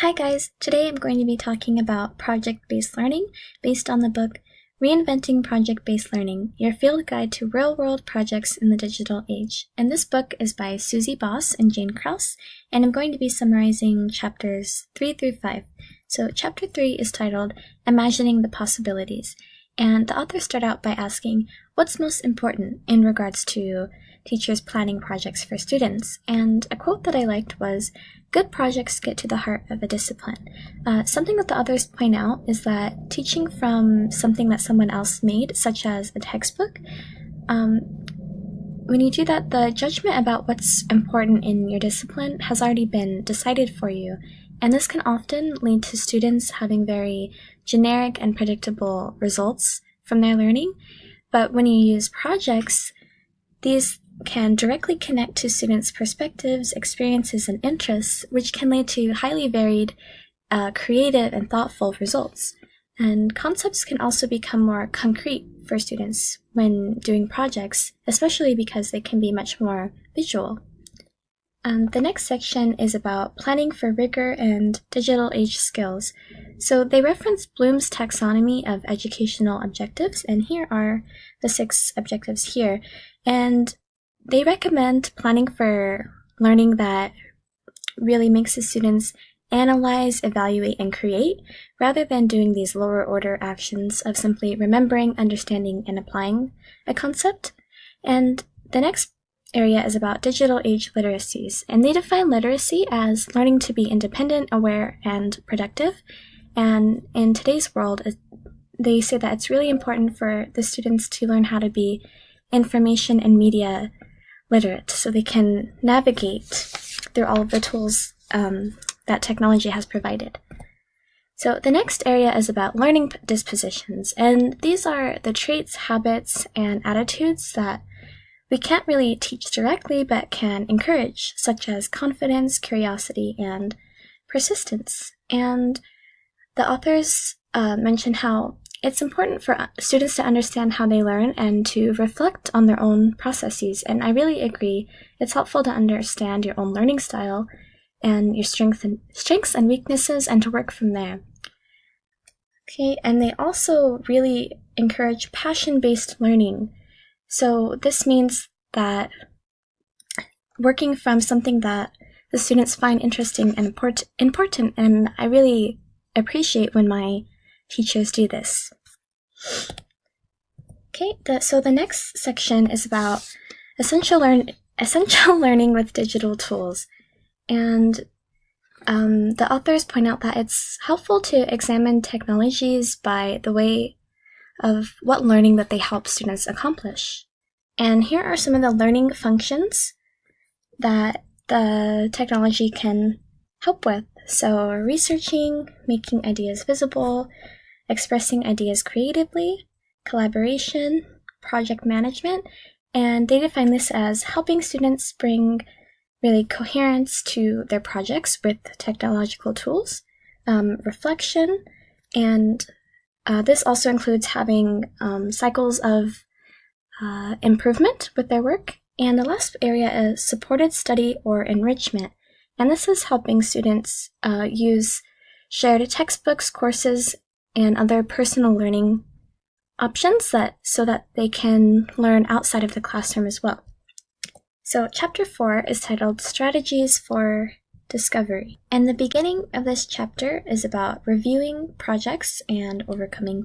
Hi guys, today I'm going to be talking about project-based learning based on the book Reinventing Project-Based Learning, Your Field Guide to Real-World Projects in the Digital Age. And this book is by Susie Boss and Jane Krause, and I'm going to be summarizing chapters 3 through 5. So chapter 3 is titled Imagining the Possibilities, and the authors start out by asking what's most important in regards to teachers planning projects for students. And a quote that I liked was, "Good projects get to the heart of a discipline." Something that the authors point out is that teaching from something that someone else made, such as a textbook, when you do that, the judgment about what's important in your discipline has already been decided for you. And this can often lead to students having very generic and predictable results from their learning. But when you use projects, these can directly connect to students' perspectives, experiences, and interests, which can lead to highly varied, creative, and thoughtful results. And concepts can also become more concrete for students when doing projects, especially because they can be much more visual. The next section is about planning for rigor and digital age skills. So they reference Bloom's taxonomy of educational objectives, and here are the 6 objectives here. And they recommend planning for learning that really makes the students analyze, evaluate, and create, rather than doing these lower order actions of simply remembering, understanding, and applying a concept. And the next area is about digital age literacies, and they define literacy as learning to be independent, aware, and productive. And in today's world, they say that it's really important for the students to learn how to be information and media literate, so they can navigate through all of the tools that technology has provided. So the next area is about learning dispositions, and these are the traits, habits, and attitudes that we can't really teach directly but can encourage, such as confidence, curiosity, and persistence. And the authors mention how it's important for students to understand how they learn and to reflect on their own processes. And I really agree. It's helpful to understand your own learning style and your strengths and weaknesses, and to work from there. Okay, and they also really encourage passion-based learning. So this means that working from something that the students find interesting and important, and I really appreciate when my teachers do this. Okay, so the next section is about essential learning with digital tools. And the authors point out that it's helpful to examine technologies by the way of what learning that they help students accomplish. And here are some of the learning functions that the technology can help with. So researching, making ideas visible, expressing ideas creatively, collaboration, project management, and they define this as helping students bring really coherence to their projects with technological tools, reflection, and this also includes having cycles of improvement with their work. And the last area is supported study or enrichment, and this is helping students use shared textbooks, courses, and other personal learning options so that they can learn outside of the classroom as well. So chapter 4 is titled Strategies for Discovery. And the beginning of this chapter is about reviewing projects and overcoming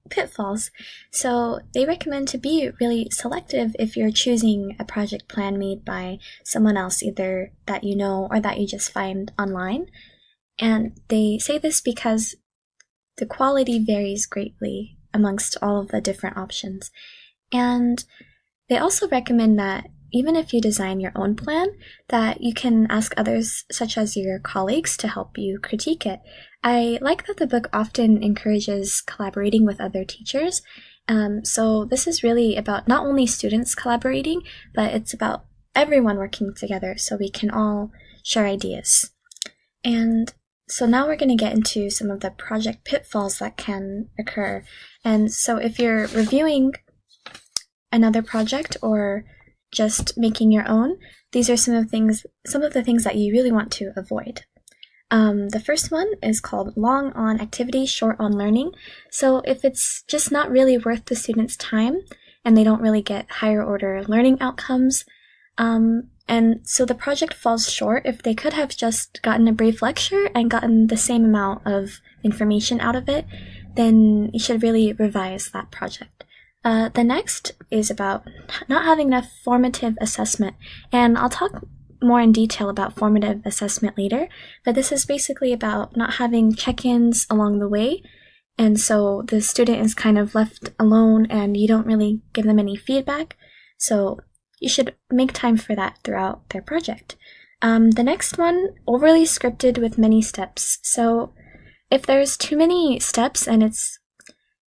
pitfalls. So they recommend to be really selective if you're choosing a project plan made by someone else, either that you know or that you just find online. And they say this because the quality varies greatly amongst all of the different options. And they also recommend that even if you design your own plan, that you can ask others, such as your colleagues, to help you critique it. I like that the book often encourages collaborating with other teachers. So this is really about not only students collaborating, but it's about everyone working together so we can all share ideas. And so now we're going to get into some of the project pitfalls that can occur. And so if you're reviewing another project or just making your own, these are some of the things that you really want to avoid. The first one is called long on activity, short on learning. So if it's just not really worth the student's time and they don't really get higher order learning outcomes, and so the project falls short, if they could have just gotten a brief lecture and gotten the same amount of information out of it, then you should really revise that project. The next is about not having enough formative assessment, and I'll talk more in detail about formative assessment later, but this is basically about not having check-ins along the way, and so the student is kind of left alone and you don't really give them any feedback, so you should make time for that throughout their project. The next one, overly scripted with many steps. So if there's too many steps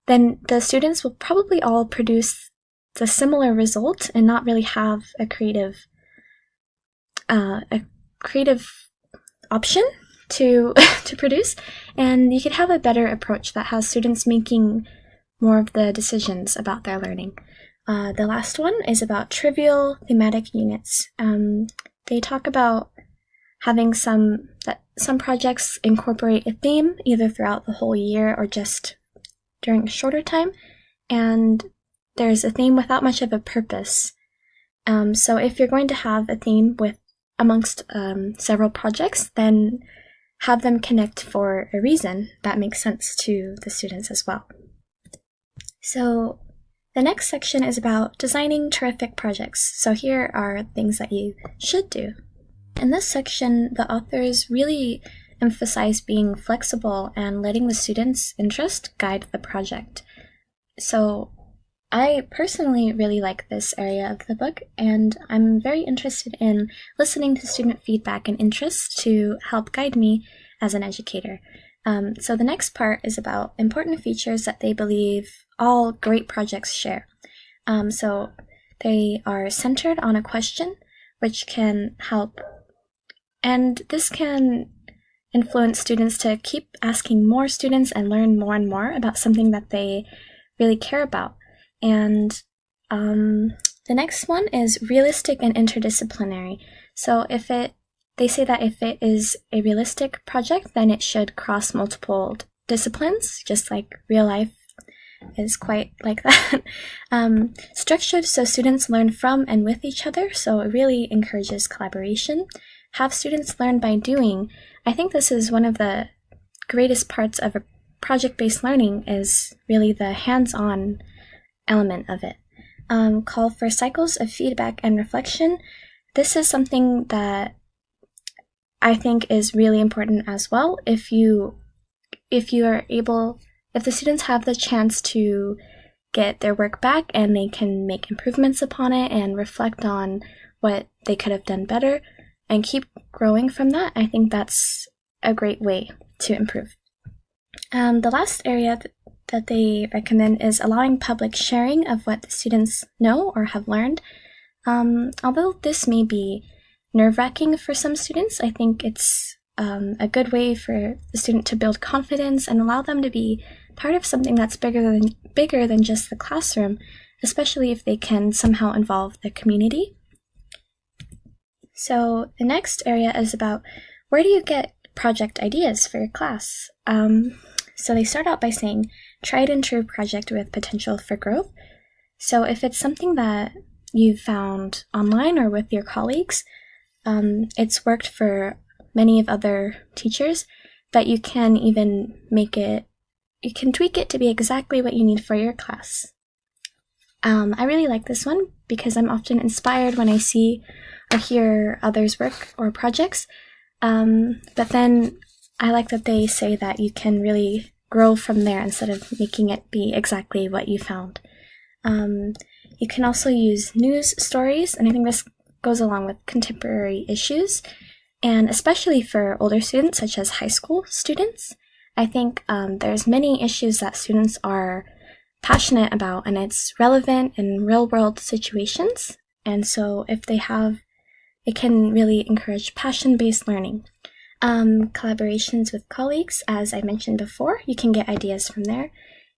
then the students will probably all produce the similar result and not really have a creative option to produce, and you could have a better approach that has students making more of the decisions about their learning. The last one is about trivial thematic units. They talk about having some projects incorporate a theme either throughout the whole year or just during a shorter time, and there's a theme without much of a purpose. So if you're going to have a theme with amongst several projects, then have them connect for a reason that makes sense to the students as well. So the next section is about designing terrific projects. So here are things that you should do. In this section, the authors really emphasize being flexible and letting the students' interest guide the project. So I personally really like this area of the book, and I'm very interested in listening to student feedback and interests to help guide me as an educator. So the next part is about important features that they believe all great projects share. So they are centered on a question, which can help, and this can influence students to keep asking more students and learn more and more about something that they really care about. And the next one is realistic and interdisciplinary. So they say that if it is a realistic project, then it should cross multiple disciplines, just like real life is quite like that. Structured so students learn from and with each other, so it really encourages collaboration. Have students learn by doing. I think this is one of the greatest parts of a project-based learning, is really the hands-on element of it. Call for cycles of feedback and reflection. This is something that I think is really important as well. If the students have the chance to get their work back and they can make improvements upon it and reflect on what they could have done better and keep growing from that, I think that's a great way to improve. The last area that they recommend is allowing public sharing of what the students know or have learned. Although this may be nerve-wracking for some students, I think it's a good way for the student to build confidence and allow them to be part of something that's bigger than just the classroom, especially if they can somehow involve the community. So the next area is about, where do you get project ideas for your class? So they start out by saying, tried and true project with potential for growth. So if it's something that you found online or with your colleagues, it's worked for many of other teachers, but you can even you can tweak it to be exactly what you need for your class. I really like this one because I'm often inspired when I see or hear others' work or projects, but then I like that they say that you can really grow from there instead of making it be exactly what you found. You can also use news stories, and I think this goes along with contemporary issues, and especially for older students, such as high school students. I think there's many issues that students are passionate about, and it's relevant in real-world situations, and so if they have, it can really encourage passion-based learning. Collaborations with colleagues, as I mentioned before, you can get ideas from there.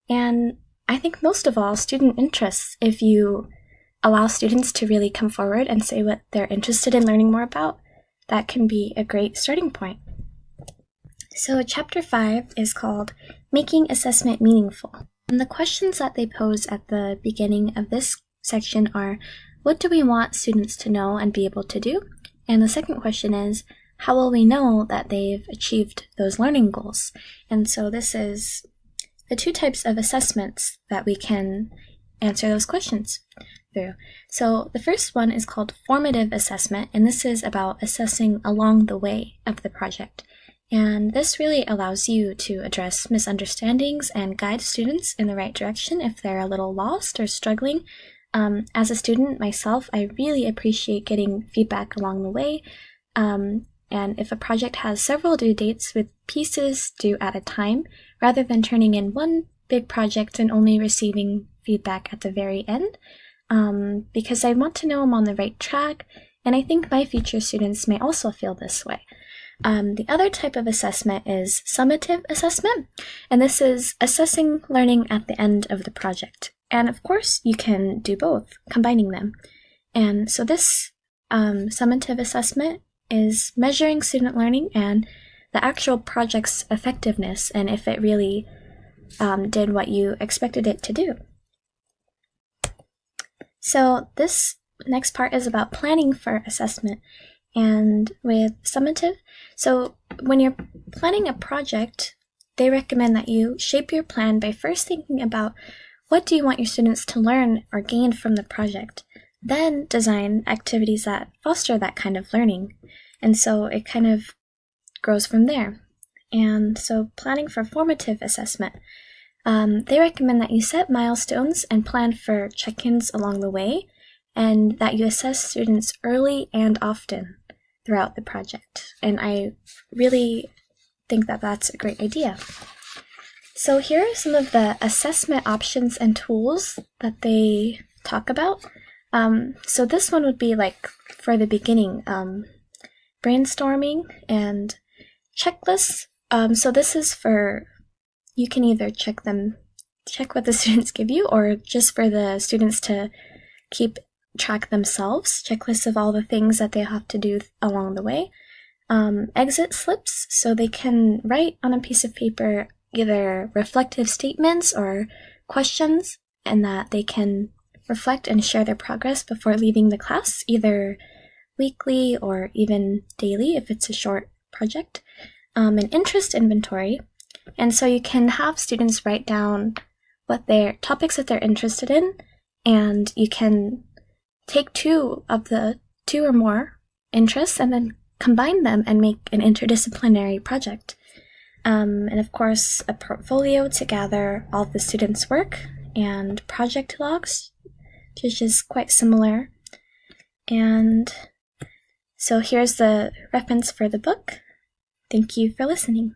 And I think most of all, student interests. If you allow students to really come forward and say what they're interested in learning more about, that can be a great starting point. So Chapter 5 is called Making Assessment Meaningful. And the questions that they pose at the beginning of this section are, what do we want students to know and be able to do? And the second question is, how will we know that they've achieved those learning goals? And so this is the two types of assessments that we can answer those questions through. So the first one is called formative assessment, and this is about assessing along the way of the project. And this really allows you to address misunderstandings and guide students in the right direction if they're a little lost or struggling. As a student myself, I really appreciate getting feedback along the way. And if a project has several due dates with pieces due at a time, rather than turning in one big project and only receiving feedback at the very end, because I want to know I'm on the right track, and I think my future students may also feel this way. The other type of assessment is summative assessment, and this is assessing learning at the end of the project. And of course, you can do both, combining them. And so this summative assessment is measuring student learning and the actual project's effectiveness and if it really did what you expected it to do. So this next part is about planning for assessment. And with summative, so when you're planning a project, they recommend that you shape your plan by first thinking about what do you want your students to learn or gain from the project, then design activities that foster that kind of learning. And so it kind of grows from there. And so planning for formative assessment, they recommend that you set milestones and plan for check-ins along the way, and that you assess students early and often throughout the project. And I really think that that's a great idea. So here are some of the assessment options and tools that they talk about. So this one would be like for the beginning, brainstorming and checklists. So this is for, you can either check what the students give you, or just for the students to keep track themselves, checklists of all the things that they have to do along the way. Exit slips, so they can write on a piece of paper either reflective statements or questions, and that they can reflect and share their progress before leaving the class, either weekly or even daily if it's a short project. An interest inventory, and so you can have students write down what their topics that they're interested in, and you can take two or more interests and then combine them and make an interdisciplinary project. And of course, a portfolio to gather all of the students' work, and project logs, which is quite similar. And so here's the reference for the book. Thank you for listening.